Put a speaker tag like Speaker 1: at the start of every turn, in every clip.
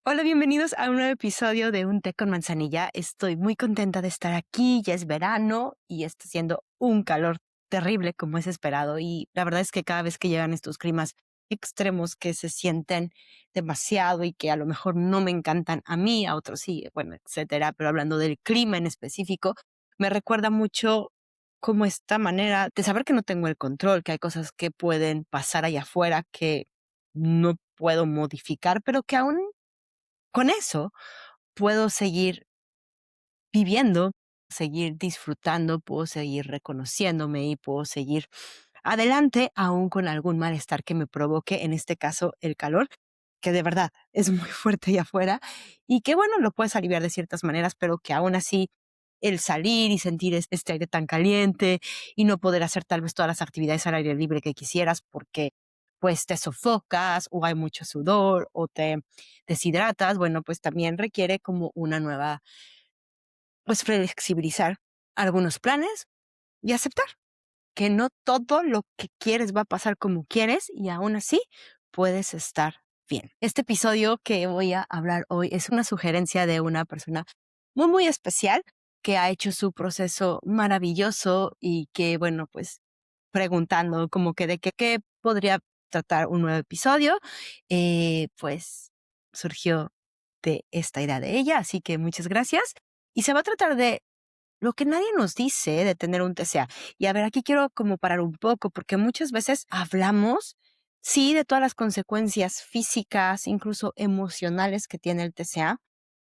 Speaker 1: Hola, bienvenidos a un nuevo episodio de Un té con manzanilla. Estoy muy contenta de estar aquí, ya es verano y está haciendo un calor terrible como es esperado. Y la verdad es que cada vez que llegan estos climas extremos que se sienten demasiado y que a lo mejor no me encantan a mí, a otros sí, bueno, etcétera, pero hablando del clima en específico, me recuerda mucho como esta manera de saber que no tengo el control, que hay cosas que pueden pasar allá afuera que no puedo modificar, pero que aún con eso puedo seguir viviendo, seguir disfrutando, puedo seguir reconociéndome y puedo seguir adelante, aún con algún malestar que me provoque, en este caso, el calor, que de verdad es muy fuerte allá afuera y que, bueno, lo puedes aliviar de ciertas maneras, pero que aún así el salir y sentir este aire tan caliente y no poder hacer tal vez todas las actividades al aire libre que quisieras porque pues te sofocas o hay mucho sudor o te deshidratas, bueno, pues también requiere como una nueva, pues flexibilizar algunos planes y aceptar que no todo lo que quieres va a pasar como quieres y aún así puedes estar bien. Este episodio que voy a hablar hoy es una sugerencia de una persona muy, muy especial que ha hecho su proceso maravilloso y que, bueno, pues preguntando como que de qué podría tratar un nuevo episodio, pues surgió de esta idea de ella, así que muchas gracias. Y se va a tratar de lo que nadie nos dice de tener un TCA. Y a ver, aquí quiero como parar un poco, porque muchas veces hablamos, sí, de todas las consecuencias físicas, incluso emocionales que tiene el TCA.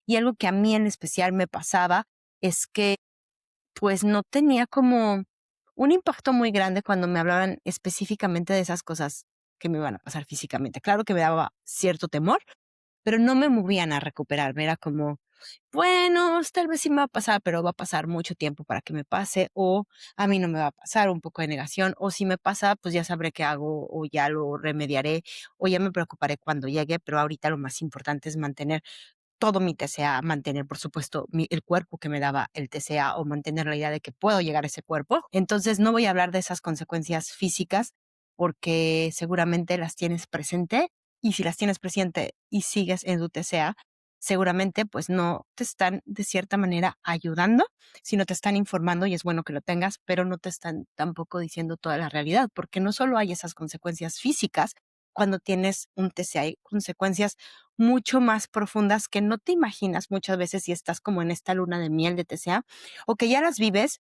Speaker 1: Y algo que a mí en especial me pasaba es que pues no tenía como un impacto muy grande cuando me hablaban específicamente de esas cosas que me iban a pasar físicamente. Claro que me daba cierto temor, pero no me movían a recuperarme. Era como, bueno, tal vez sí me va a pasar, pero va a pasar mucho tiempo para que me pase, o a mí no me va a pasar, un poco de negación, o si me pasa, pues ya sabré qué hago, o ya lo remediaré, o ya me preocuparé cuando llegue, pero ahorita lo más importante es mantener todo mi TCA, mantener, por supuesto, el cuerpo que me daba el TCA o mantener la idea de que puedo llegar a ese cuerpo. Entonces no voy a hablar de esas consecuencias físicas porque seguramente las tienes presente y si las tienes presente y sigues en tu TCA, seguramente pues no te están de cierta manera ayudando, sino te están informando y es bueno que lo tengas, pero no te están tampoco diciendo toda la realidad, porque no solo hay esas consecuencias físicas cuando tienes un TCA, hay consecuencias mucho más profundas que no te imaginas muchas veces si estás como en esta luna de miel de TCA o que ya las vives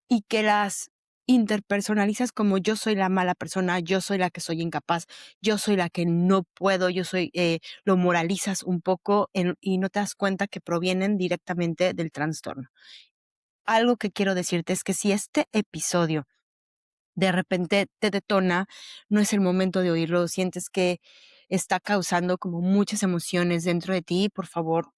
Speaker 1: y que las interpersonalizas como yo soy la mala persona, yo soy la que soy incapaz, yo soy la que no puedo, yo soy, lo moralizas un poco y no te das cuenta que provienen directamente del trastorno. Algo que quiero decirte es que si este episodio de repente te detona, no es el momento de oírlo, sientes que está causando como muchas emociones dentro de ti, por favor,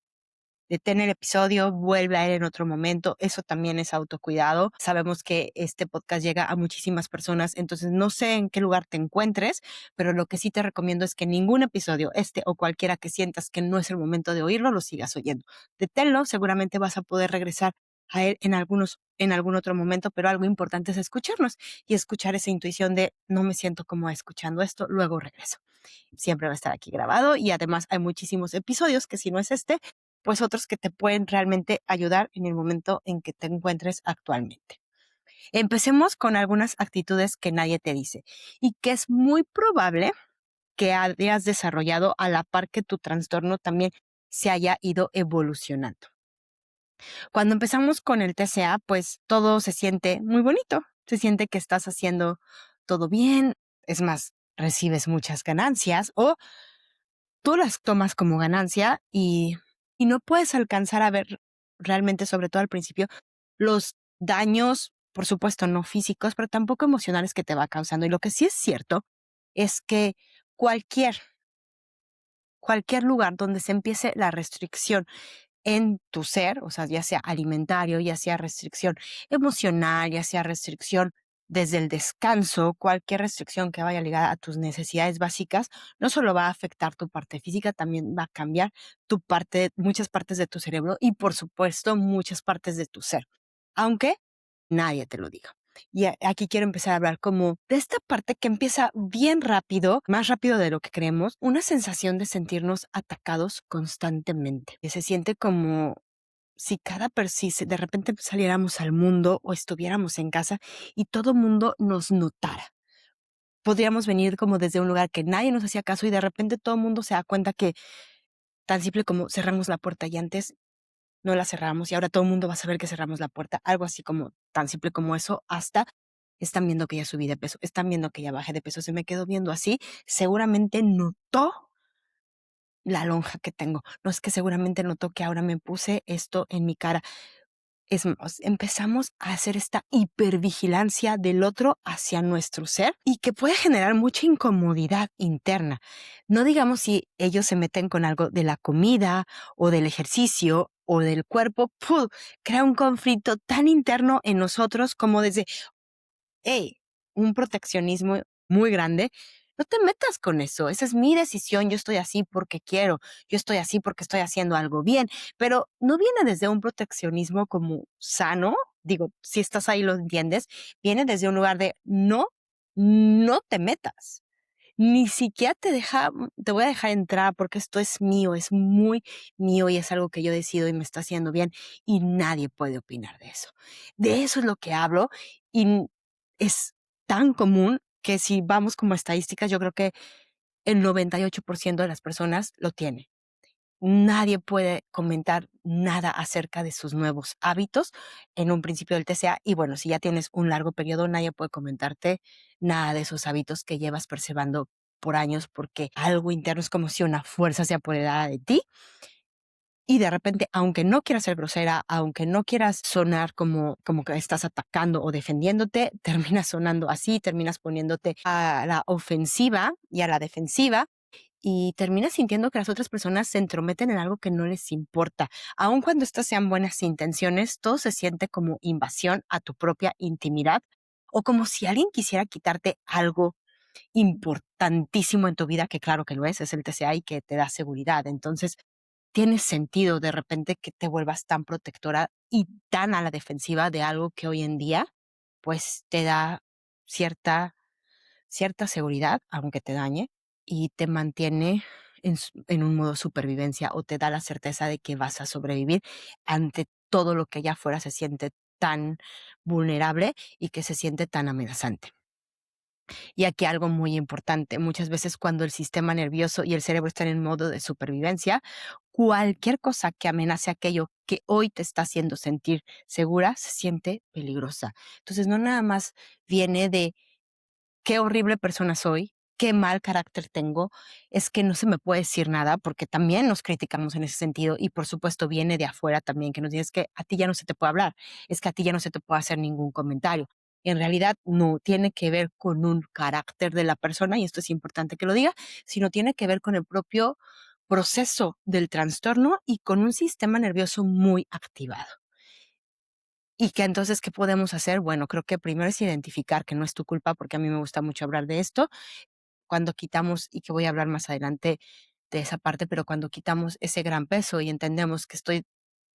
Speaker 1: detén el episodio, vuelve a él en otro momento. Eso también es autocuidado. Sabemos que este podcast llega a muchísimas personas, entonces no sé en qué lugar te encuentres, pero lo que sí te recomiendo es que ningún episodio, este o cualquiera que sientas que no es el momento de oírlo, lo sigas oyendo. Deténlo, seguramente vas a poder regresar a él en algún otro momento, pero algo importante es escucharnos y escuchar esa intuición de no me siento como escuchando esto, luego regreso. Siempre va a estar aquí grabado y además hay muchísimos episodios que si no es este, pues otros que te pueden realmente ayudar en el momento en que te encuentres actualmente. Empecemos con algunas actitudes que nadie te dice y que es muy probable que hayas desarrollado a la par que tu trastorno también se haya ido evolucionando. Cuando empezamos con el TCA, pues todo se siente muy bonito, se siente que estás haciendo todo bien, es más, recibes muchas ganancias o tú las tomas como ganancia y no puedes alcanzar a ver realmente, sobre todo al principio, los daños, por supuesto, no físicos, pero tampoco emocionales que te va causando. Y lo que sí es cierto es que cualquier, cualquier lugar donde se empiece la restricción en tu ser, o sea, ya sea alimentario, ya sea restricción emocional, ya sea restricción desde el descanso, cualquier restricción que vaya ligada a tus necesidades básicas, no solo va a afectar tu parte física, también va a cambiar tu parte, muchas partes de tu cerebro y por supuesto muchas partes de tu ser, aunque nadie te lo diga. Y aquí quiero empezar a hablar como de esta parte que empieza bien rápido, más rápido de lo que creemos, una sensación de sentirnos atacados constantemente, que se siente como si si de repente saliéramos al mundo o estuviéramos en casa y todo mundo nos notara. Podríamos venir como desde un lugar que nadie nos hacía caso y de repente todo el mundo se da cuenta que tan simple como cerramos la puerta y antes no la cerramos y ahora todo el mundo va a saber que cerramos la puerta, algo así como tan simple como eso, hasta están viendo que ya subí de peso, están viendo que ya bajé de peso, se me quedó viendo así, seguramente notó la lonja que tengo, no es que seguramente notó que ahora me puse esto en mi cara. Es más, empezamos a hacer esta hipervigilancia del otro hacia nuestro ser y que puede generar mucha incomodidad interna. No digamos si ellos se meten con algo de la comida o del ejercicio o del cuerpo, ¡puf! Crea un conflicto tan interno en nosotros como desde, hey, un proteccionismo muy grande. No te metas con eso. Esa es mi decisión. Yo estoy así porque quiero. Yo estoy así porque estoy haciendo algo bien. Pero no viene desde un proteccionismo como sano. Digo, si estás ahí lo entiendes. Viene desde un lugar de no te metas. Ni siquiera te voy a dejar entrar porque esto es mío, es muy mío y es algo que yo decido y me está haciendo bien y nadie puede opinar de eso. De eso es lo que hablo y es tan común que si vamos como estadísticas, yo creo que el 98% de las personas lo tiene. Nadie puede comentar nada acerca de sus nuevos hábitos en un principio del TCA. Y bueno, si ya tienes un largo periodo, nadie puede comentarte nada de esos hábitos que llevas perseverando por años porque algo interno es como si una fuerza se apoderara de ti. Y de repente, aunque no quieras ser grosera, aunque no quieras sonar como que estás atacando o defendiéndote, terminas sonando así, terminas poniéndote a la ofensiva y a la defensiva y terminas sintiendo que las otras personas se entrometen en algo que no les importa. Aun cuando estas sean buenas intenciones, todo se siente como invasión a tu propia intimidad o como si alguien quisiera quitarte algo importantísimo en tu vida, que claro que lo es el TCA y que te da seguridad. Entonces, tiene sentido de repente que te vuelvas tan protectora y tan a la defensiva de algo que hoy en día, pues te da cierta seguridad, aunque te dañe, y te mantiene en un modo supervivencia o te da la certeza de que vas a sobrevivir ante todo lo que allá afuera se siente tan vulnerable y que se siente tan amenazante. Y aquí algo muy importante, muchas veces cuando el sistema nervioso y el cerebro están en modo de supervivencia, cualquier cosa que amenace aquello que hoy te está haciendo sentir segura se siente peligrosa. Entonces no nada más viene de qué horrible persona soy, qué mal carácter tengo, es que no se me puede decir nada porque también nos criticamos en ese sentido y por supuesto viene de afuera también que nos dice es que a ti ya no se te puede hablar, es que a ti ya no se te puede hacer ningún comentario. Y en realidad no tiene que ver con un carácter de la persona, y esto es importante que lo diga, sino tiene que ver con el propio proceso del trastorno y con un sistema nervioso muy activado. Y que entonces, ¿qué podemos hacer? Bueno, creo que primero es identificar que no es tu culpa, porque a mí me gusta mucho hablar de esto, cuando quitamos, y que voy a hablar más adelante de esa parte, pero cuando quitamos ese gran peso y entendemos que estoy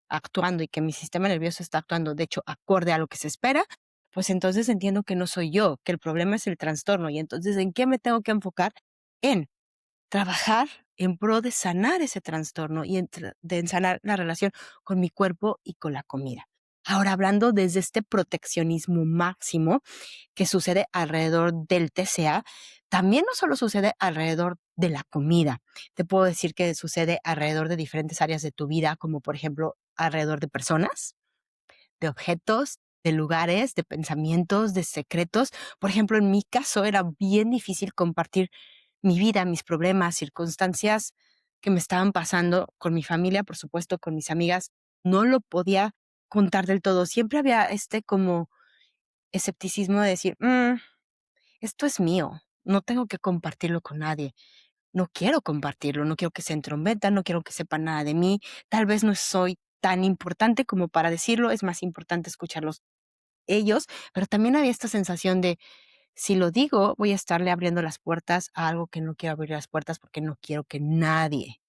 Speaker 1: actuando y que mi sistema nervioso está actuando, de hecho, acorde a lo que se espera, pues entonces entiendo que no soy yo, que el problema es el trastorno. Y entonces, ¿en qué me tengo que enfocar? En trabajar en pro de sanar ese trastorno y de sanar la relación con mi cuerpo y con la comida. Ahora, hablando desde este proteccionismo máximo que sucede alrededor del TCA, también no solo sucede alrededor de la comida. Te puedo decir que sucede alrededor de diferentes áreas de tu vida, como por ejemplo alrededor de personas, de objetos, de lugares, de pensamientos, de secretos. Por ejemplo, en mi caso era bien difícil compartir mi vida, mis problemas, circunstancias que me estaban pasando con mi familia, por supuesto, con mis amigas. No lo podía contar del todo. Siempre había como escepticismo de decir, esto es mío, no tengo que compartirlo con nadie. No quiero compartirlo, no quiero que se entrometan, no quiero que sepan nada de mí. Tal vez no soy tan importante como para decirlo, es más importante escucharlos ellos, pero también había esta sensación de, si lo digo, voy a estarle abriendo las puertas a algo que no quiero abrir las puertas porque no quiero que nadie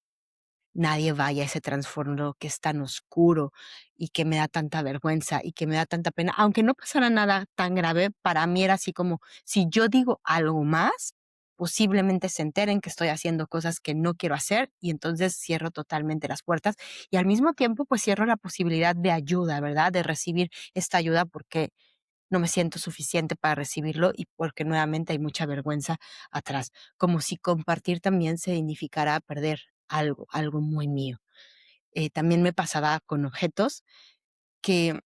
Speaker 1: nadie vaya a ese trasfondo que es tan oscuro y que me da tanta vergüenza y que me da tanta pena. Aunque no pasara nada tan grave, para mí era así como, si yo digo algo más, posiblemente se enteren que estoy haciendo cosas que no quiero hacer y entonces cierro totalmente las puertas y al mismo tiempo pues cierro la posibilidad de ayuda, ¿verdad? De recibir esta ayuda porque no me siento suficiente para recibirlo y porque nuevamente hay mucha vergüenza atrás, como si compartir también significara perder algo, algo muy mío. También me pasaba con objetos que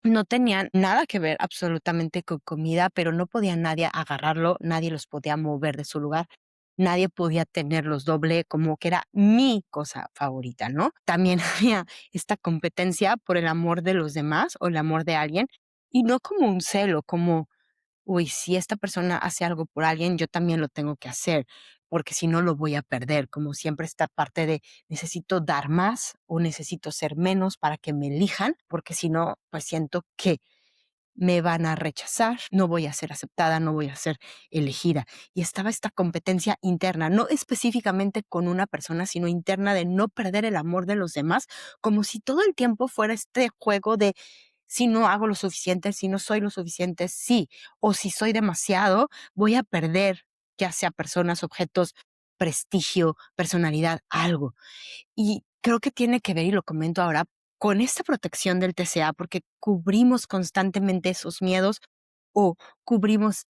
Speaker 1: no tenían nada que ver absolutamente con comida, pero no podía nadie agarrarlo, nadie los podía mover de su lugar, nadie podía tenerlos doble, como que era mi cosa favorita, ¿no? También había esta competencia por el amor de los demás o el amor de alguien, y no como un celo, como uy, si esta persona hace algo por alguien, yo también lo tengo que hacer, porque si no lo voy a perder, como siempre esta parte de necesito dar más o necesito ser menos para que me elijan, porque si no, pues siento que me van a rechazar, no voy a ser aceptada, no voy a ser elegida. Y estaba esta competencia interna, no específicamente con una persona, sino interna de no perder el amor de los demás, como si todo el tiempo fuera este juego de si no hago lo suficiente, si no soy lo suficiente, sí, o si soy demasiado, voy a perder, ya sea personas, objetos, prestigio, personalidad, algo. Y creo que tiene que ver, y lo comento ahora, con esta protección del TCA, porque cubrimos constantemente esos miedos o cubrimos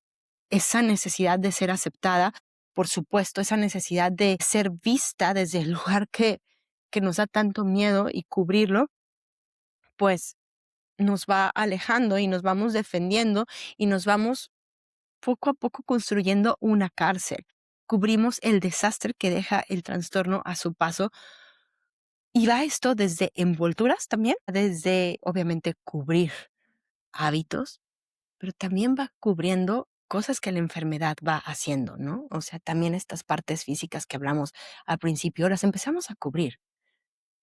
Speaker 1: esa necesidad de ser aceptada, por supuesto, esa necesidad de ser vista desde el lugar que nos da tanto miedo y cubrirlo, pues nos va alejando y nos vamos defendiendo y nos vamos poco a poco construyendo una cárcel. Cubrimos el desastre que deja el trastorno a su paso. Y va esto desde envolturas también, desde obviamente cubrir hábitos, pero también va cubriendo cosas que la enfermedad va haciendo, ¿no? O sea, también estas partes físicas que hablamos al principio, las empezamos a cubrir.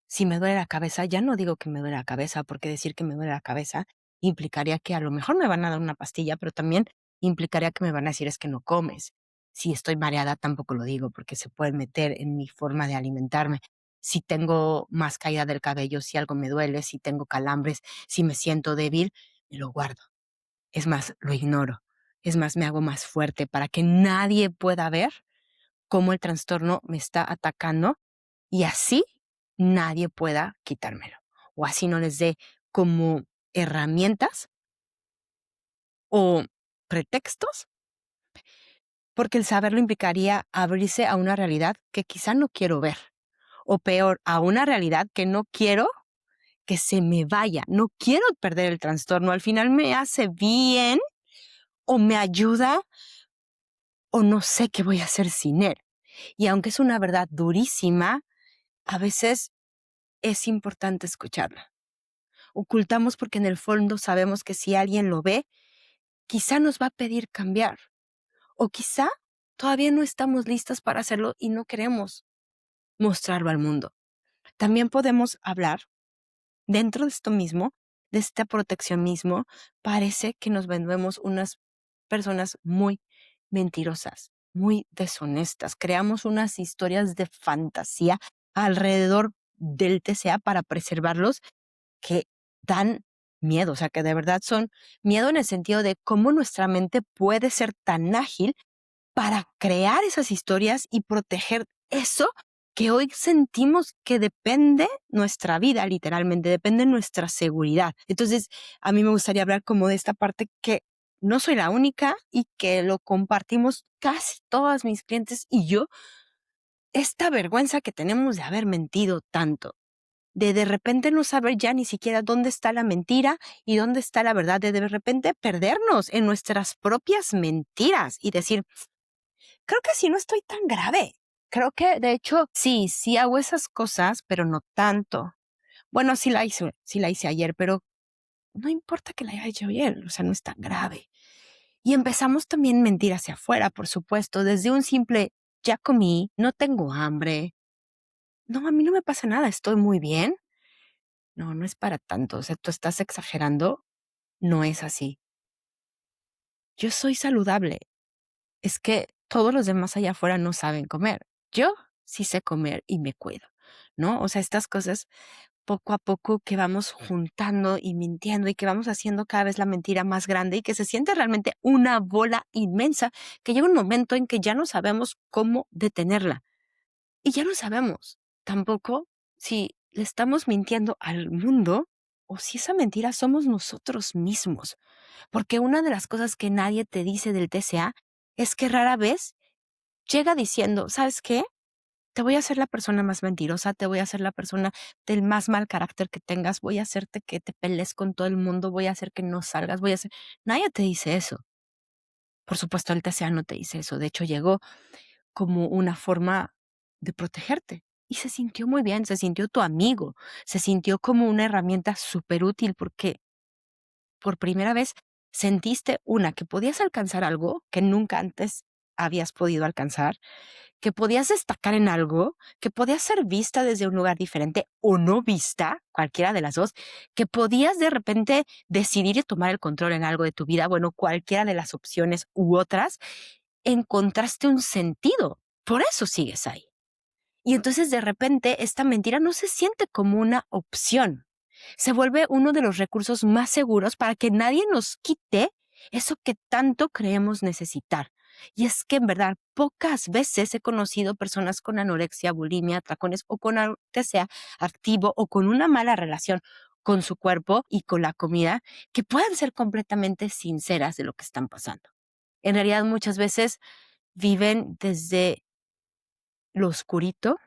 Speaker 1: Si me duele la cabeza, ya no digo que me duele la cabeza, porque decir que me duele la cabeza implicaría que a lo mejor me van a dar una pastilla, pero también implicaría que me van a decir es que no comes. Si estoy mareada, tampoco lo digo, porque se pueden meter en mi forma de alimentarme. Si tengo más caída del cabello, si algo me duele, si tengo calambres, si me siento débil, me lo guardo. Es más, lo ignoro. Es más, me hago más fuerte para que nadie pueda ver cómo el trastorno me está atacando y así nadie pueda quitármelo. O así no les dé como herramientas o pretextos, porque el saberlo implicaría abrirse a una realidad que quizá no quiero ver, o peor, a una realidad que no quiero que se me vaya. No quiero perder el trastorno. Al final me hace bien o me ayuda o no sé qué voy a hacer sin él. Y aunque es una verdad durísima, a veces es importante escucharla. Ocultamos porque en el fondo sabemos que si alguien lo ve, quizá nos va a pedir cambiar. O quizá todavía no estamos listas para hacerlo y no queremos mostrarlo al mundo. También podemos hablar dentro de esto mismo, de esta protección mismo, parece que nos vendemos unas personas muy mentirosas, muy deshonestas. Creamos unas historias de fantasía alrededor del TCA para preservarlos que dan miedo, o sea, que de verdad son miedo en el sentido de cómo nuestra mente puede ser tan ágil para crear esas historias y proteger eso que hoy sentimos que depende nuestra vida, literalmente, depende nuestra seguridad. Entonces, a mí me gustaría hablar como de esta parte que no soy la única y que lo compartimos casi todas mis clientes y yo, esta vergüenza que tenemos de haber mentido tanto, de repente no saber ya ni siquiera dónde está la mentira y dónde está la verdad, de repente perdernos en nuestras propias mentiras y decir, creo que sí no estoy tan grave. Creo que, de hecho, sí, sí hago esas cosas, pero no tanto. Bueno, sí la hice ayer, pero no importa que la haya hecho ayer, o sea, no es tan grave. Y empezamos también a mentir hacia afuera, por supuesto, desde un simple, ya comí, no tengo hambre. No, a mí no me pasa nada, estoy muy bien. No, no es para tanto, o sea, tú estás exagerando, no es así. Yo soy saludable, es que todos los demás allá afuera no saben comer. Yo sí sé comer y me cuido. ¿no? O sea, estas cosas poco a poco que vamos juntando y mintiendo y que vamos haciendo cada vez la mentira más grande y que se siente realmente una bola inmensa que llega un momento en que ya no sabemos cómo detenerla. Y ya no sabemos tampoco si le estamos mintiendo al mundo o si esa mentira somos nosotros mismos. Porque una de las cosas que nadie te dice del TCA es que rara vez llega diciendo, ¿sabes qué? Te voy a hacer la persona más mentirosa, te voy a hacer la persona del más mal carácter que tengas, voy a hacerte que te pelees con todo el mundo, voy a hacer que no salgas, voy a hacer... Nadie te dice eso. Por supuesto, el TCA no te dice eso. De hecho, llegó como una forma de protegerte. Y se sintió muy bien, se sintió tu amigo, se sintió como una herramienta súper útil porque por primera vez sentiste que podías alcanzar algo que nunca antes habías podido alcanzar, que podías destacar en algo, que podías ser vista desde un lugar diferente o no vista, cualquiera de las dos, que podías de repente decidir y tomar el control en algo de tu vida, bueno, cualquiera de las opciones u otras, encontraste un sentido. Por eso sigues ahí. Y entonces de repente esta mentira no se siente como una opción. Se vuelve uno de los recursos más seguros para que nadie nos quite eso que tanto creemos necesitar. Y es que en verdad pocas veces he conocido personas con anorexia, bulimia, atracones o con algo que sea activo o con una mala relación con su cuerpo y con la comida que puedan ser completamente sinceras de lo que están pasando. En realidad muchas veces viven desde lo oscurito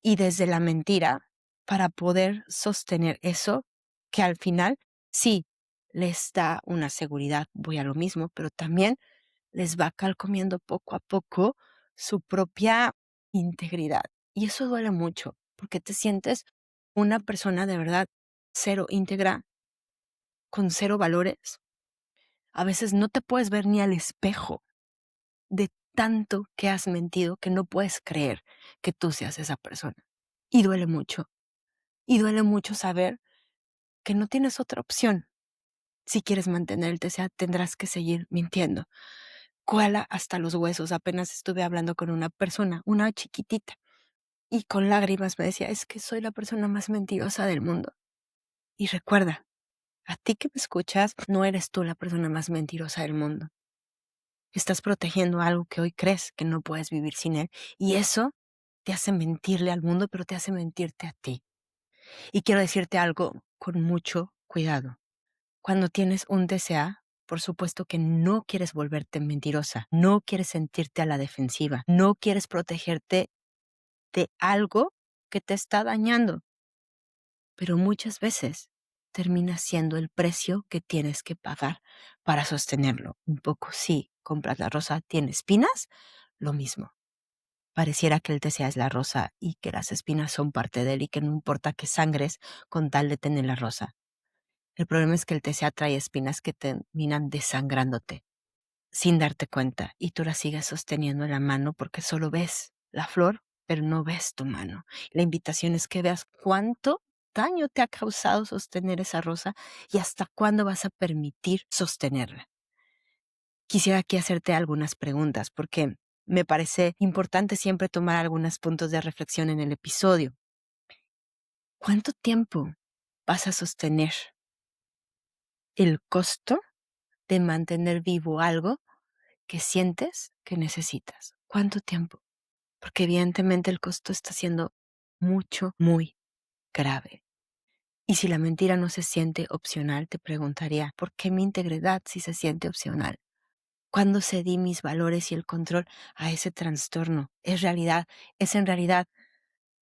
Speaker 1: y desde la mentira para poder sostener eso que al final sí les da una seguridad, voy a lo mismo, pero también les va calcomiendo poco a poco su propia integridad. Y eso duele mucho porque te sientes una persona de verdad cero íntegra, con cero valores. A veces no te puedes ver ni al espejo de tanto que has mentido que no puedes creer que tú seas esa persona. Y duele mucho. Y duele mucho saber que no tienes otra opción. Si quieres mantener el TCA, tendrás que seguir mintiendo. Cuela hasta los huesos. Apenas estuve hablando con una persona, una chiquitita, y con lágrimas me decía, es que soy la persona más mentirosa del mundo. Y recuerda, a ti que me escuchas, no eres tú la persona más mentirosa del mundo. Estás protegiendo algo que hoy crees que no puedes vivir sin él. Y eso te hace mentirle al mundo, pero te hace mentirte a ti. Y quiero decirte algo con mucho cuidado. Cuando tienes un TCA, por supuesto que no quieres volverte mentirosa, no quieres sentirte a la defensiva, no quieres protegerte de algo que te está dañando, pero muchas veces termina siendo el precio que tienes que pagar para sostenerlo. Un poco sí, compras la rosa, tiene espinas, lo mismo. Pareciera que el TCA es la rosa y que las espinas son parte de él y que no importa que sangres con tal de tener la rosa. El problema es que el TCA trae espinas que terminan desangrándote sin darte cuenta y tú la sigues sosteniendo en la mano porque solo ves la flor, pero no ves tu mano. La invitación es que veas cuánto daño te ha causado sostener esa rosa y hasta cuándo vas a permitir sostenerla. Quisiera aquí hacerte algunas preguntas porque me parece importante siempre tomar algunos puntos de reflexión en el episodio. ¿Cuánto tiempo vas a sostener el costo de mantener vivo algo que sientes que necesitas? ¿Cuánto tiempo? Porque evidentemente el costo está siendo mucho, muy grave. Y si la mentira no se siente opcional, te preguntaría, ¿por qué mi integridad si se siente opcional? ¿Cuándo cedí mis valores y el control a ese trastorno? Es en realidad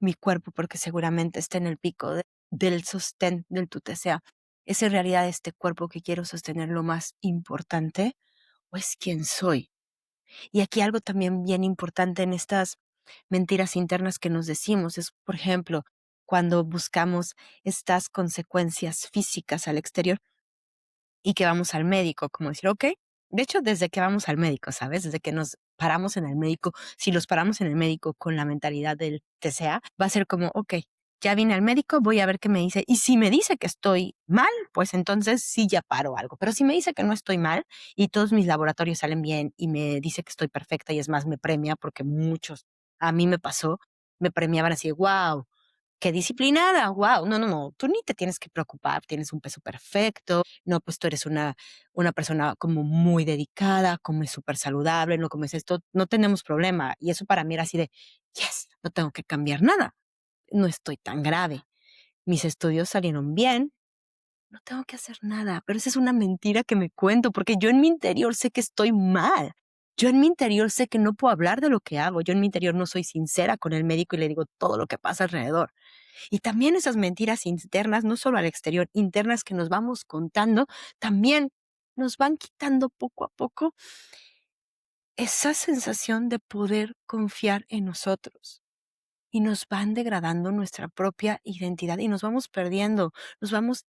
Speaker 1: mi cuerpo, porque seguramente está en el pico del sostén del tu TCA. ¿Es en realidad este cuerpo que quiero sostener lo más importante? ¿O es quién soy? Y aquí algo también bien importante en estas mentiras internas que nos decimos es, por ejemplo, cuando buscamos estas consecuencias físicas al exterior y que vamos al médico, como decir, ok, de hecho, desde que vamos al médico, ¿sabes? Desde que nos paramos en el médico, si los paramos en el médico con la mentalidad del TCA, va a ser como, ok, ya vine al médico, voy a ver qué me dice. Y si me dice que estoy mal, pues entonces sí ya paro algo. Pero si me dice que no estoy mal y todos mis laboratorios salen bien y me dice que estoy perfecta y es más, me premia porque muchos, a mí me pasó, me premiaban así, wow. qué disciplinada, guau. No, no, no, tú ni te tienes que preocupar, tienes un peso perfecto, no, pues tú eres una persona como muy dedicada, comes súper saludable, no comes esto, no tenemos problema. Y eso para mí era así de, yes, no tengo que cambiar nada, no estoy tan grave. Mis estudios salieron bien, no tengo que hacer nada, pero esa es una mentira que me cuento, porque yo en mi interior sé que estoy mal. Yo en mi interior sé que no puedo hablar de lo que hago. Yo en mi interior no soy sincera con el médico y le digo todo lo que pasa alrededor. Y también esas mentiras internas, no solo al exterior, internas que nos vamos contando, también nos van quitando poco a poco esa sensación de poder confiar en nosotros y nos van degradando nuestra propia identidad y nos vamos perdiendo, nos vamos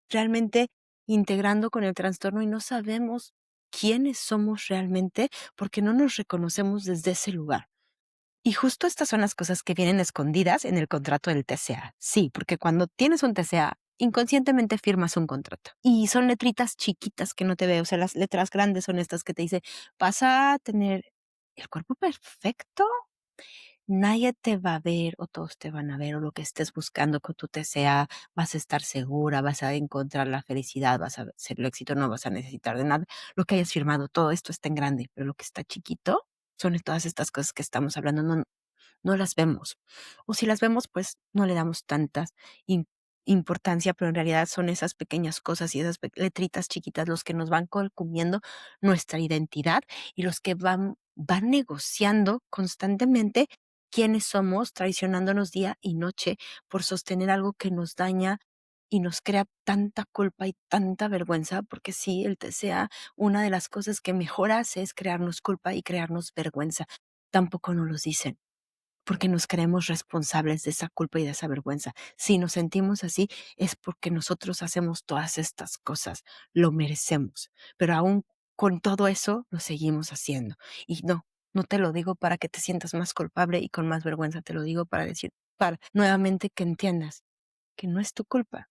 Speaker 1: realmente integrando con el trastorno y no sabemos quiénes somos realmente porque no nos reconocemos desde ese lugar. Y justo estas son las cosas que vienen escondidas en el contrato del TCA. Sí, porque cuando tienes un TCA, inconscientemente firmas un contrato. Y son letritas chiquitas que no te veo. O sea, las letras grandes son estas que te dice, vas a tener el cuerpo perfecto, nadie te va a ver o todos te van a ver o lo que estés buscando con tu TCA, vas a estar segura, vas a encontrar la felicidad, vas a ser el éxito, no vas a necesitar de nada. Lo que hayas firmado, todo esto está en grande, pero lo que está chiquito son todas estas cosas que estamos hablando, no las vemos. O si las vemos, pues no le damos tanta im- importancia, pero en realidad son esas pequeñas cosas y esas letritas chiquitas los que nos van comiendo nuestra identidad y los que van negociando constantemente quiénes somos, traicionándonos día y noche por sostener algo que nos daña y nos crea tanta culpa y tanta vergüenza, porque sí, el TCA, una de las cosas que mejor hace es crearnos culpa y crearnos vergüenza. Tampoco nos los dicen porque nos creemos responsables de esa culpa y de esa vergüenza. Si nos sentimos así, es porque nosotros hacemos todas estas cosas, lo merecemos, pero aún con todo eso lo seguimos haciendo. Y no te lo digo para que te sientas más culpable y con más vergüenza, te lo digo para decir, para nuevamente que entiendas que no es tu culpa,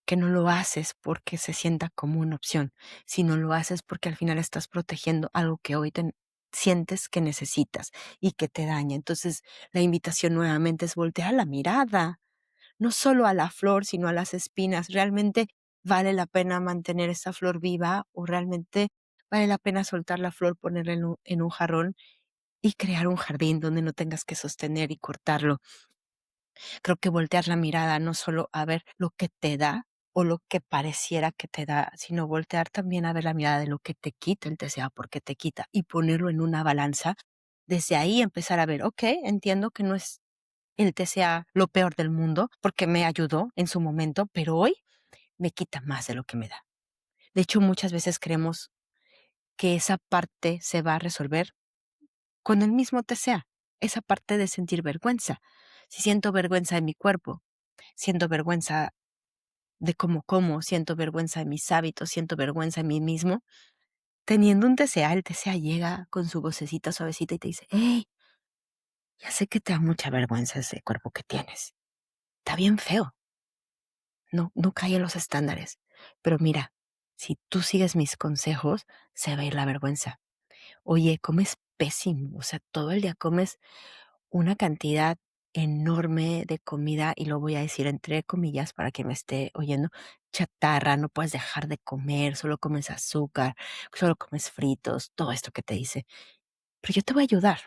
Speaker 1: que no lo haces porque se sienta como una opción, sino lo haces porque al final estás protegiendo algo que hoy sientes que necesitas y que te daña. Entonces, la invitación nuevamente es voltear la mirada, no solo a la flor, sino a las espinas. ¿Realmente vale la pena mantener esa flor viva o realmente vale la pena soltar la flor, ponerla en un jarrón y crear un jardín donde no tengas que sostener y cortarlo? Creo que voltear la mirada no solo a ver lo que te da o lo que pareciera que te da, sino voltear también a ver la mirada de lo que te quita el deseo, porque te quita, y ponerlo en una balanza. Desde ahí empezar a ver, ok, entiendo que no es el TCA lo peor del mundo, porque me ayudó en su momento, pero hoy me quita más de lo que me da. De hecho, muchas veces creemos que esa parte se va a resolver con el mismo TCA, esa parte de sentir vergüenza. Si siento vergüenza en mi cuerpo, siento vergüenza de cómo como, siento vergüenza de mis hábitos, siento vergüenza de mí mismo. Teniendo un TCA, el TCA llega con su vocecita suavecita y te dice, hey, ya sé que te da mucha vergüenza ese cuerpo que tienes. Está bien feo. No cae en los estándares. Pero mira, si tú sigues mis consejos, se va a ir la vergüenza. Oye, comes pésimo. O sea, todo el día comes una cantidad enorme de comida, y lo voy a decir entre comillas para que me esté oyendo, chatarra, no puedes dejar de comer, solo comes azúcar, solo comes fritos, todo esto que te dice. Pero yo te voy a ayudar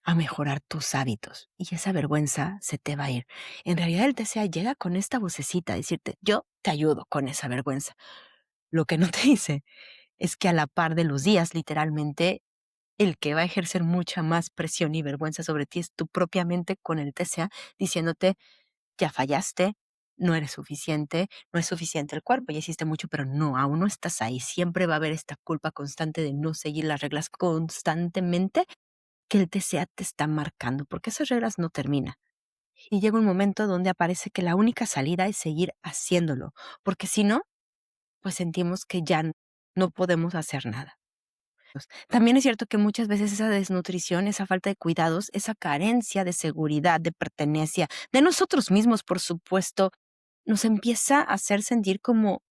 Speaker 1: a mejorar tus hábitos y esa vergüenza se te va a ir. En realidad el TCA llega con esta vocecita a decirte, yo te ayudo con esa vergüenza. Lo que no te dice es que a la par de los días, literalmente, el que va a ejercer mucha más presión y vergüenza sobre ti es tu propia mente con el TCA diciéndote, ya fallaste, no eres suficiente, no es suficiente el cuerpo, ya hiciste mucho, pero no, aún no estás ahí. Siempre va a haber esta culpa constante de no seguir las reglas constantemente que el TCA te está marcando, porque esas reglas no terminan. Y llega un momento donde aparece que la única salida es seguir haciéndolo, porque si no, pues sentimos que ya no podemos hacer nada. También es cierto que muchas veces esa desnutrición, esa falta de cuidados, esa carencia de seguridad, de pertenencia, de nosotros mismos, por supuesto, nos empieza a hacer sentir como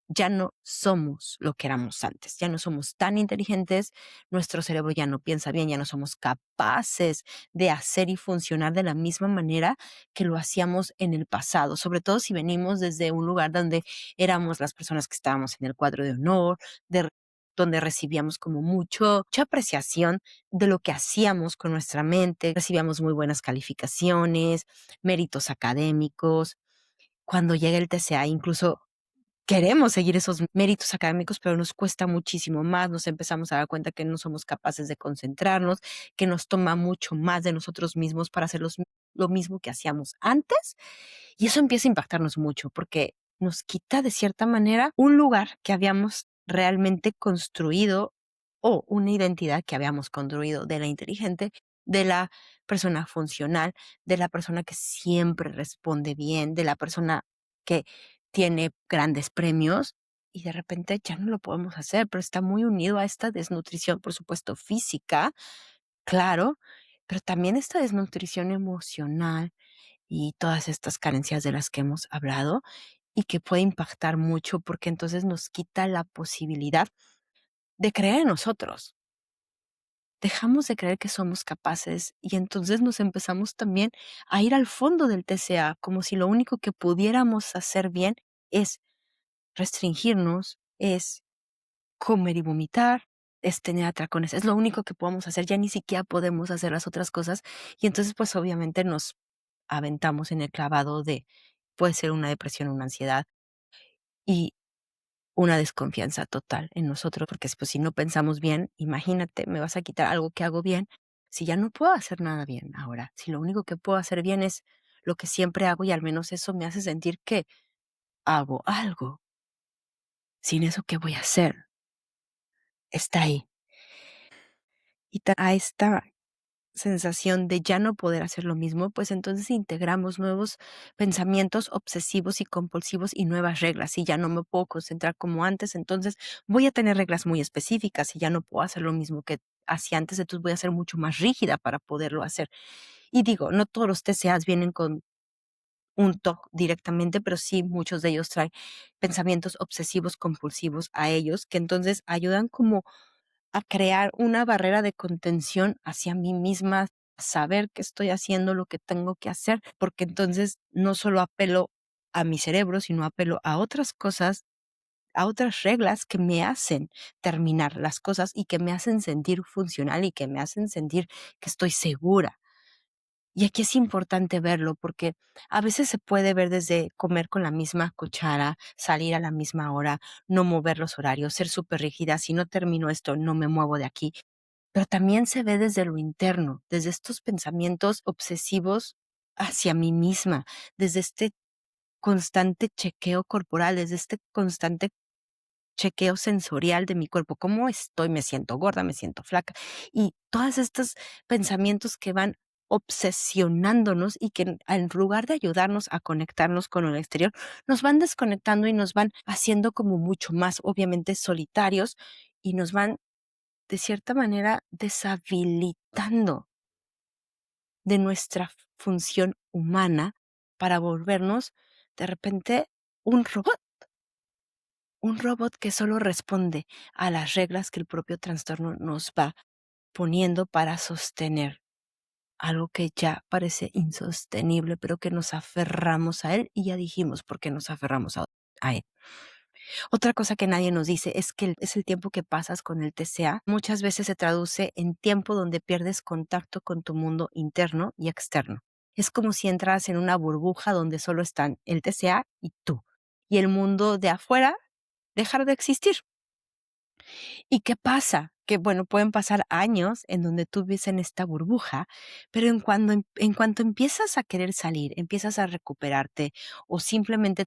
Speaker 1: ya no somos lo que éramos antes, ya no somos tan inteligentes, nuestro cerebro ya no piensa bien, ya no somos capaces de hacer y funcionar de la misma manera que lo hacíamos en el pasado, sobre todo si venimos desde un lugar donde éramos las personas que estábamos en el cuadro de honor, de donde recibíamos como mucha apreciación de lo que hacíamos con nuestra mente, recibíamos muy buenas calificaciones, méritos académicos. Cuando llega el TCA, incluso queremos seguir esos méritos académicos, pero nos cuesta muchísimo más, nos empezamos a dar cuenta que no somos capaces de concentrarnos, que nos toma mucho más de nosotros mismos para hacer lo mismo que hacíamos antes, y eso empieza a impactarnos mucho, porque nos quita de cierta manera un lugar que habíamos realmente construido o una identidad que habíamos construido de la inteligente, de la persona funcional, de la persona que siempre responde bien, de la persona que tiene grandes premios y de repente ya no lo podemos hacer, pero está muy unido a esta desnutrición, por supuesto, física, claro, pero también esta desnutrición emocional y todas estas carencias de las que hemos hablado y que puede impactar mucho porque entonces nos quita la posibilidad de creer en nosotros. Dejamos de creer que somos capaces y entonces nos empezamos también a ir al fondo del TCA, como si lo único que pudiéramos hacer bien es restringirnos, es comer y vomitar, es tener atracones, es lo único que podemos hacer, ya ni siquiera podemos hacer las otras cosas y entonces pues obviamente nos aventamos en el clavado de puede ser una depresión, una ansiedad y una desconfianza total en nosotros, porque pues si no pensamos bien, imagínate, me vas a quitar algo que hago bien, si ya no puedo hacer nada bien ahora, si lo único que puedo hacer bien es lo que siempre hago y al menos eso me hace sentir que hago algo. Sin eso, ¿qué voy a hacer? Está ahí. Y a esta sensación de ya no poder hacer lo mismo, pues entonces integramos nuevos pensamientos obsesivos y compulsivos y nuevas reglas. Y ya no me puedo concentrar como antes, entonces voy a tener reglas muy específicas y ya no puedo hacer lo mismo que hacía antes, entonces voy a ser mucho más rígida para poderlo hacer. Y digo, no todos los TCAs vienen con un TOC directamente, pero sí muchos de ellos traen pensamientos obsesivos compulsivos a ellos, que entonces ayudan como a crear una barrera de contención hacia mí misma, saber que estoy haciendo lo que tengo que hacer, porque entonces no solo apelo a mi cerebro, sino apelo a otras cosas, a otras reglas que me hacen terminar las cosas y que me hacen sentir funcional y que me hacen sentir que estoy segura. Y aquí es importante verlo porque a veces se puede ver desde comer con la misma cuchara, salir a la misma hora, no mover los horarios, ser súper rígida, si no termino esto, no me muevo de aquí. Pero también se ve desde lo interno, desde estos pensamientos obsesivos hacia mí misma, desde este constante chequeo corporal, desde este constante chequeo sensorial de mi cuerpo, cómo estoy, me siento gorda, me siento flaca, y todos estos pensamientos que van obsesionándonos y que en lugar de ayudarnos a conectarnos con el exterior, nos van desconectando y nos van haciendo como mucho más, obviamente, solitarios y nos van, de cierta manera, deshabilitando de nuestra función humana para volvernos, de repente, un robot. Un robot que solo responde a las reglas que el propio trastorno nos va poniendo para sostener algo que ya parece insostenible, pero que nos aferramos a él y ya dijimos por qué nos aferramos a él. Otra cosa que nadie nos dice es que es el tiempo que pasas con el TCA. Muchas veces se traduce en tiempo donde pierdes contacto con tu mundo interno y externo. Es como si entras en una burbuja donde solo están el TCA y tú. Y el mundo de afuera dejar de existir. ¿Y qué pasa? Que, bueno, pueden pasar años en donde tú vives en esta burbuja, pero en cuanto empiezas a querer salir, empiezas a recuperarte o simplemente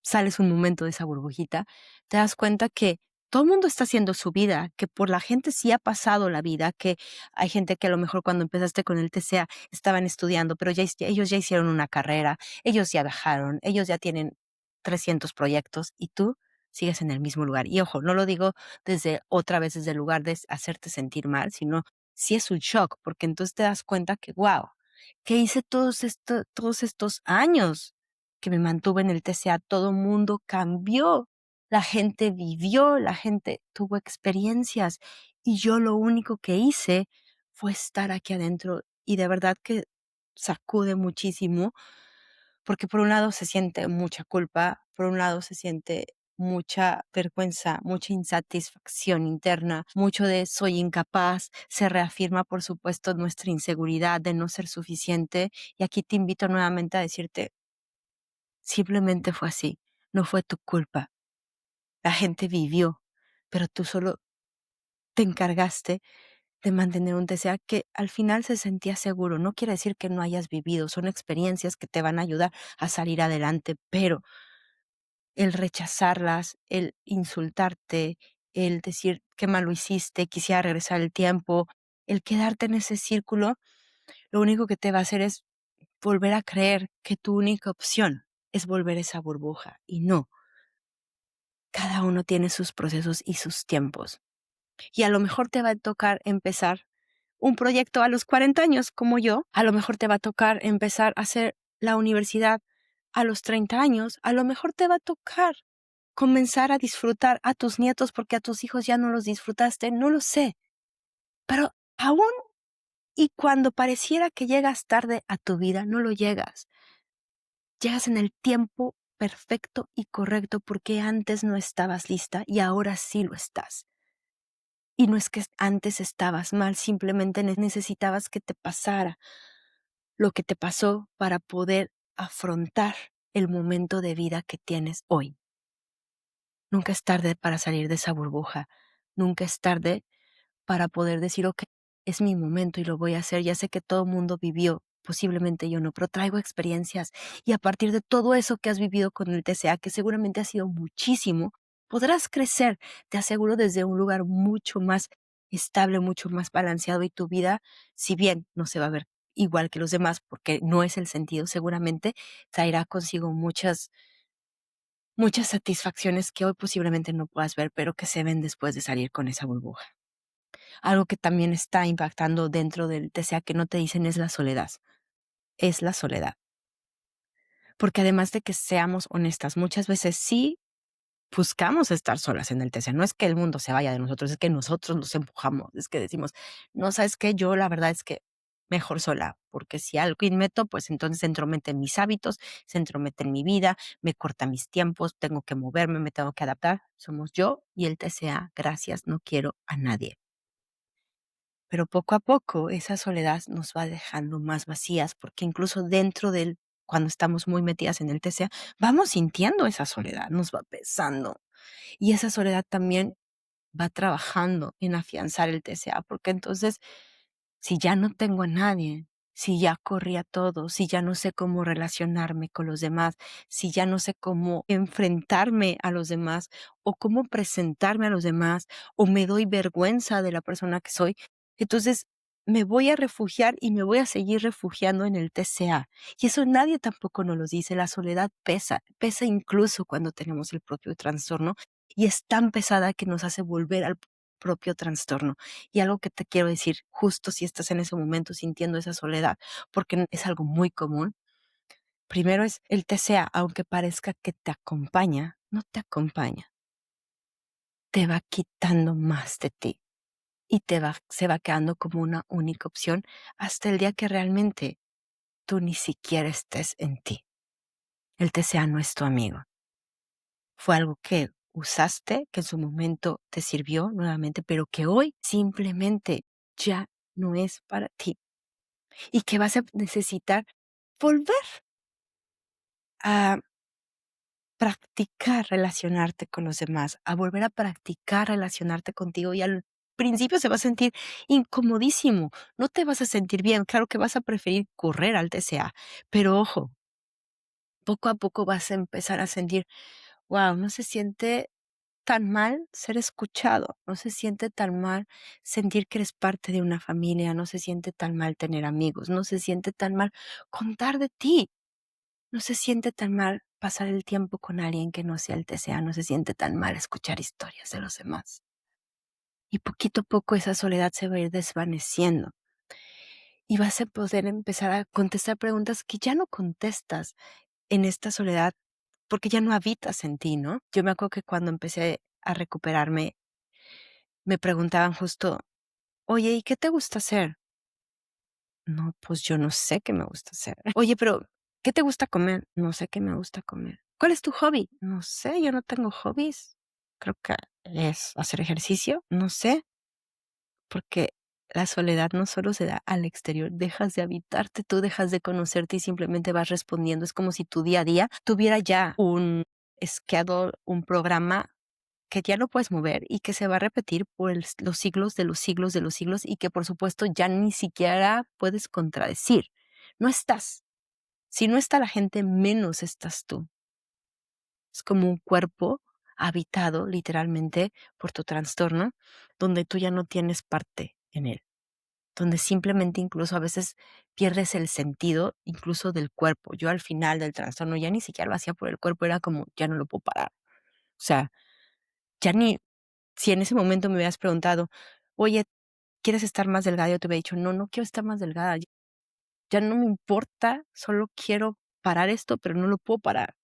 Speaker 1: sales un momento de esa burbujita, te das cuenta que todo el mundo está haciendo su vida, que por la gente sí ha pasado la vida, que hay gente que a lo mejor cuando empezaste con el TCA estaban estudiando, pero ellos ya hicieron una carrera, ellos ya viajaron, ellos ya tienen 300 proyectos y tú sigues en el mismo lugar. Y ojo, no lo digo desde otra vez desde el lugar de hacerte sentir mal, sino sí es un shock, porque entonces te das cuenta que, wow, ¿qué hice todos estos años? Que me mantuve en el TCA, todo mundo cambió. La gente vivió, la gente tuvo experiencias y yo lo único que hice fue estar aquí adentro y de verdad que sacude muchísimo porque por un lado se siente mucha culpa, por un lado se siente mucha vergüenza, mucha insatisfacción interna, mucho de soy incapaz, se reafirma por supuesto nuestra inseguridad de no ser suficiente y aquí te invito nuevamente a decirte, simplemente fue así, no fue tu culpa, la gente vivió, pero tú solo te encargaste de mantener un TCA que al final se sentía seguro. No quiere decir que no hayas vivido, son experiencias que te van a ayudar a salir adelante, pero el rechazarlas, el insultarte, el decir qué mal lo hiciste, quisiera regresar el tiempo, el quedarte en ese círculo, lo único que te va a hacer es volver a creer que tu única opción es volver a esa burbuja. Y no, cada uno tiene sus procesos y sus tiempos. Y a lo mejor te va a tocar empezar un proyecto a los 40 años como yo, a lo mejor te va a tocar empezar a hacer la universidad a los 30 años, a lo mejor te va a tocar comenzar a disfrutar a tus nietos porque a tus hijos ya no los disfrutaste, no lo sé. Pero aún y cuando pareciera que llegas tarde a tu vida, no lo llegas. Llegas en el tiempo perfecto y correcto porque antes no estabas lista y ahora sí lo estás. Y no es que antes estabas mal, simplemente necesitabas que te pasara lo que te pasó para poder afrontar el momento de vida que tienes hoy. Nunca es tarde para salir de esa burbuja. Nunca es tarde para poder decir, ok, es mi momento y lo voy a hacer. Ya sé que todo el mundo vivió, posiblemente yo no, pero traigo experiencias y a partir de todo eso que has vivido con el TCA, que seguramente ha sido muchísimo, podrás crecer, te aseguro, desde un lugar mucho más estable, mucho más balanceado y tu vida, si bien no se va a ver igual que los demás, porque no es el sentido, seguramente traerá consigo muchas satisfacciones que hoy posiblemente no puedas ver, pero que se ven después de salir con esa burbuja. Algo que también está impactando dentro del TCA que no te dicen es la soledad. Es la soledad. Porque además de que seamos honestas, muchas veces sí buscamos estar solas en el TCA. No es que el mundo se vaya de nosotros, es que nosotros nos empujamos. Es que decimos, no, ¿sabes qué? Yo la verdad es que mejor sola, porque si algo meto, pues entonces se entromete en mis hábitos, se entromete en mi vida, me corta mis tiempos, tengo que moverme, me tengo que adaptar. Somos yo y el TCA. Gracias, no quiero a nadie. Pero poco a poco esa soledad nos va dejando más vacías, porque incluso dentro del cuando estamos muy metidas en el TCA, vamos sintiendo esa soledad, nos va pesando. Y esa soledad también va trabajando en afianzar el TCA, porque entonces, si ya no tengo a nadie, si ya corrí a todo, si ya no sé cómo relacionarme con los demás, si ya no sé cómo enfrentarme a los demás o cómo presentarme a los demás, o me doy vergüenza de la persona que soy, entonces me voy a refugiar y me voy a seguir refugiando en el TCA. Y eso nadie tampoco nos lo dice. La soledad pesa, pesa incluso cuando tenemos el propio trastorno y es tan pesada que nos hace volver al propio trastorno. Y algo que te quiero decir, justo si estás en ese momento sintiendo esa soledad, porque es algo muy común, primero es el TCA, aunque parezca que te acompaña, no te acompaña, te va quitando más de ti y se va quedando como una única opción hasta el día que realmente tú ni siquiera estés en ti. El TCA no es tu amigo. Fue algo que usaste, que en su momento te sirvió nuevamente, pero que hoy simplemente ya no es para ti y que vas a necesitar volver a practicar relacionarte con los demás, a volver a practicar relacionarte contigo y al principio se va a sentir incomodísimo, no te vas a sentir bien, claro que vas a preferir correr al TCA, pero ojo, poco a poco vas a empezar a sentir, wow, no se siente tan mal ser escuchado, no se siente tan mal sentir que eres parte de una familia, no se siente tan mal tener amigos, no se siente tan mal contar de ti, no se siente tan mal pasar el tiempo con alguien que no sea el TCA, no se siente tan mal escuchar historias de los demás. Y poquito a poco esa soledad se va a ir desvaneciendo y vas a poder empezar a contestar preguntas que ya no contestas en esta soledad porque ya no habitas en ti, ¿no? Yo me acuerdo que cuando empecé a recuperarme, me preguntaban justo, oye, ¿y qué te gusta hacer? No, pues yo no sé qué me gusta hacer. Oye, pero ¿qué te gusta comer? No sé qué me gusta comer. ¿Cuál es tu hobby? No sé, yo no tengo hobbies. Creo que es hacer ejercicio. No sé, porque la soledad no solo se da al exterior, dejas de habitarte, tú dejas de conocerte y simplemente vas respondiendo. Es como si tu día a día tuviera ya un schedule, un programa que ya no puedes mover y que se va a repetir por los siglos de los siglos de los siglos y que por supuesto ya ni siquiera puedes contradecir. No estás. Si no está la gente, menos estás tú. Es como un cuerpo habitado literalmente por tu trastorno, donde tú ya no tienes parte en él, donde simplemente incluso a veces pierdes el sentido incluso del cuerpo. Yo al final del trastorno ya ni siquiera lo hacía por el cuerpo, era como, ya no lo puedo parar. O sea, ya ni, si en ese momento me hubieras preguntado, oye, ¿quieres estar más delgada? Yo te hubiera dicho, no, no quiero estar más delgada, ya no me importa, solo quiero parar esto, pero no lo puedo parar.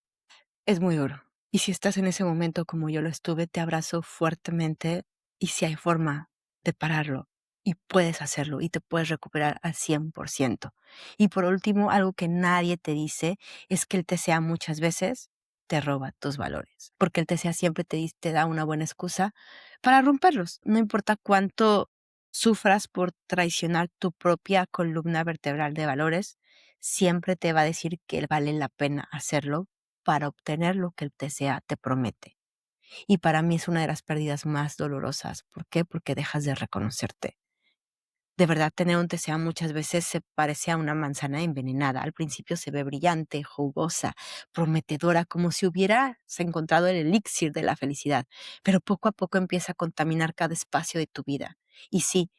Speaker 1: Es muy duro. Y si estás en ese momento como yo lo estuve, te abrazo fuertemente y si hay forma de pararlo y puedes hacerlo y te puedes recuperar al 100%. Y por último, algo que nadie te dice es que el TCA muchas veces te roba tus valores, porque el TCA siempre te da una buena excusa para romperlos. No importa cuánto sufras por traicionar tu propia columna vertebral de valores, siempre te va a decir que vale la pena hacerlo para obtener lo que el TCA te promete. Y para mí es una de las pérdidas más dolorosas. ¿Por qué? Porque dejas de reconocerte. De verdad, tener un TCA muchas veces se parece a una manzana envenenada. Al principio se ve brillante, jugosa, prometedora, como si hubieras encontrado el elixir de la felicidad, pero poco a poco empieza a contaminar cada espacio de tu vida. Y sí,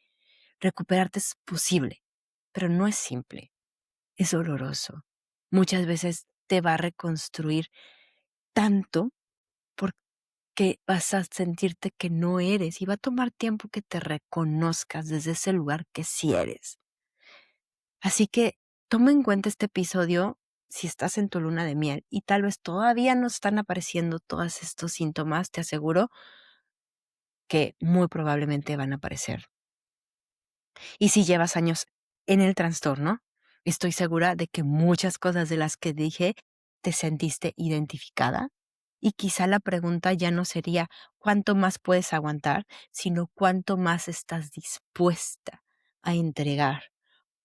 Speaker 1: recuperarte es posible, pero no es simple, es doloroso. Muchas veces te va a reconstruir tanto porque vas a sentirte que no eres y va a tomar tiempo que te reconozcas desde ese lugar que sí eres. Así que toma en cuenta este episodio si estás en tu luna de miel y tal vez todavía no están apareciendo todos estos síntomas, te aseguro que muy probablemente van a aparecer. Y si llevas años en el trastorno, estoy segura de que muchas cosas de las que dije te sentiste identificada. Y quizá la pregunta ya no sería cuánto más puedes aguantar, sino cuánto más estás dispuesta a entregar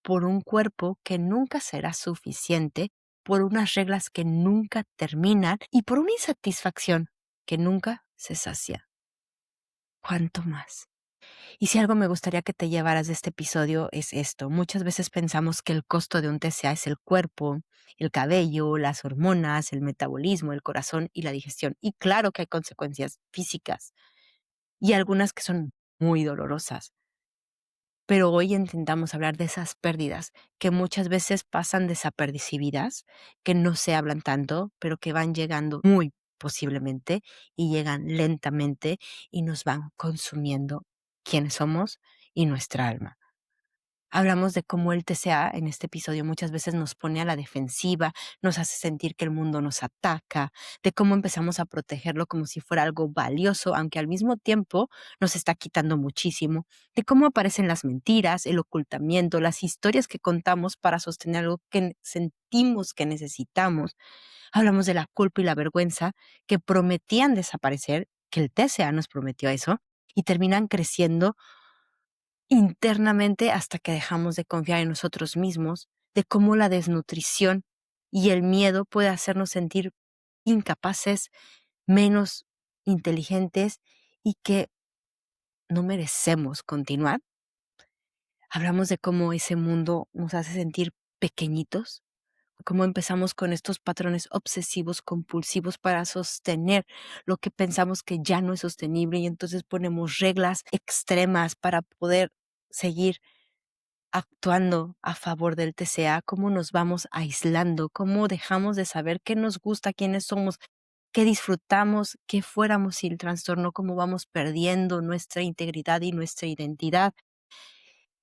Speaker 1: por un cuerpo que nunca será suficiente, por unas reglas que nunca terminan y por una insatisfacción que nunca se sacia. ¿Cuánto más? Y si algo me gustaría que te llevaras de este episodio es esto. Muchas veces pensamos que el costo de un TCA es el cuerpo, el cabello, las hormonas, el metabolismo, el corazón y la digestión. Y claro que hay consecuencias físicas y algunas que son muy dolorosas. Pero hoy intentamos hablar de esas pérdidas que muchas veces pasan desapercibidas, que no se hablan tanto, pero que van llegando muy posiblemente y llegan lentamente y nos van consumiendo quiénes somos y nuestra alma. Hablamos de cómo el TCA en este episodio muchas veces nos pone a la defensiva, nos hace sentir que el mundo nos ataca, de cómo empezamos a protegerlo como si fuera algo valioso, aunque al mismo tiempo nos está quitando muchísimo, de cómo aparecen las mentiras, el ocultamiento, las historias que contamos para sostener algo que sentimos que necesitamos. Hablamos de la culpa y la vergüenza que prometían desaparecer, que el TCA nos prometió eso, y terminan creciendo internamente hasta que dejamos de confiar en nosotros mismos, de cómo la desnutrición y el miedo puede hacernos sentir incapaces, menos inteligentes y que no merecemos continuar. Hablamos de cómo ese mundo nos hace sentir pequeñitos, cómo empezamos con estos patrones obsesivos compulsivos para sostener lo que pensamos que ya no es sostenible y entonces ponemos reglas extremas para poder seguir actuando a favor del TCA, cómo nos vamos aislando, cómo dejamos de saber qué nos gusta, quiénes somos, qué disfrutamos, qué fuéramos sin el trastorno, cómo vamos perdiendo nuestra integridad y nuestra identidad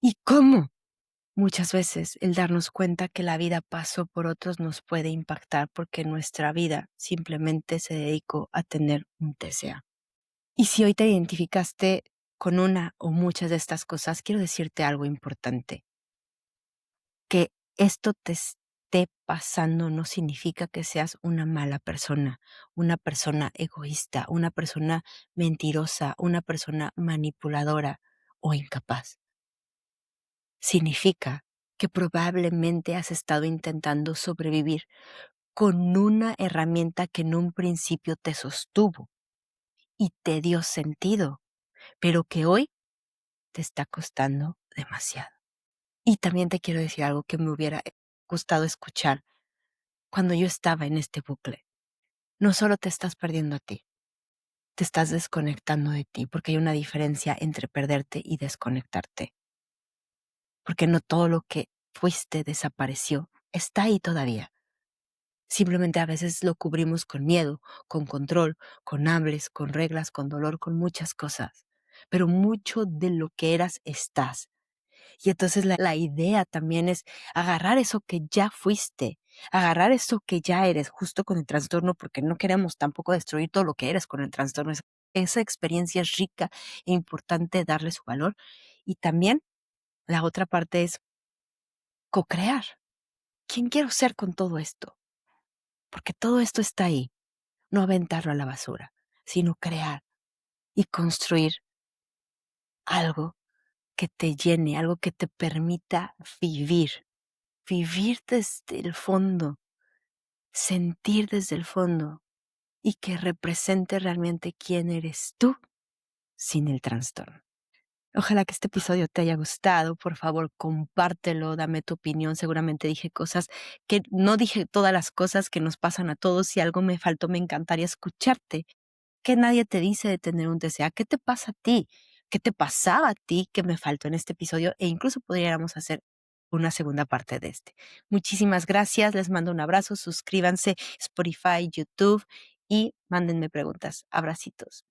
Speaker 1: y cómo Muchas veces el darnos cuenta que la vida pasó por otros nos puede impactar porque nuestra vida simplemente se dedicó a tener un TCA. Y si hoy te identificaste con una o muchas de estas cosas, quiero decirte algo importante, que esto te esté pasando no significa que seas una persona egoísta, una persona mentirosa, una persona manipuladora o incapaz. Significa que probablemente has estado intentando sobrevivir con una herramienta que en un principio te sostuvo y te dio sentido, pero que hoy te está costando demasiado. Y también te quiero decir algo que me hubiera gustado escuchar cuando yo estaba en este bucle. No solo te estás perdiendo a ti, te estás desconectando de ti, porque hay una diferencia entre perderte y desconectarte. Porque no todo lo que fuiste desapareció, está ahí todavía. Simplemente a veces lo cubrimos con miedo, con control, con hambles, con reglas, con dolor, con muchas cosas. Pero mucho de lo que eras estás. Y entonces la idea también es agarrar eso que ya fuiste, agarrar eso que ya eres, justo con el trastorno, porque no queremos tampoco destruir todo lo que eres con el trastorno. Esa experiencia es rica e importante darle su valor. Y también la otra parte es co-crear. ¿Quién quiero ser con todo esto? Porque todo esto está ahí. No aventarlo a la basura, sino crear y construir algo que te llene, algo que te permita vivir desde el fondo, sentir desde el fondo y que represente realmente quién eres tú sin el trastorno. Ojalá que este episodio te haya gustado. Por favor, compártelo, dame tu opinión. Seguramente dije cosas que no dije todas las cosas que nos pasan a todos. Si algo me faltó, me encantaría escucharte. ¿Qué nadie te dice de tener un TCA? ¿Qué te pasa a ti? ¿Qué te pasaba a ti que me faltó en este episodio? E incluso podríamos hacer una segunda parte de este. Muchísimas gracias, les mando un abrazo, suscríbanse, Spotify, YouTube y mándenme preguntas. Abracitos.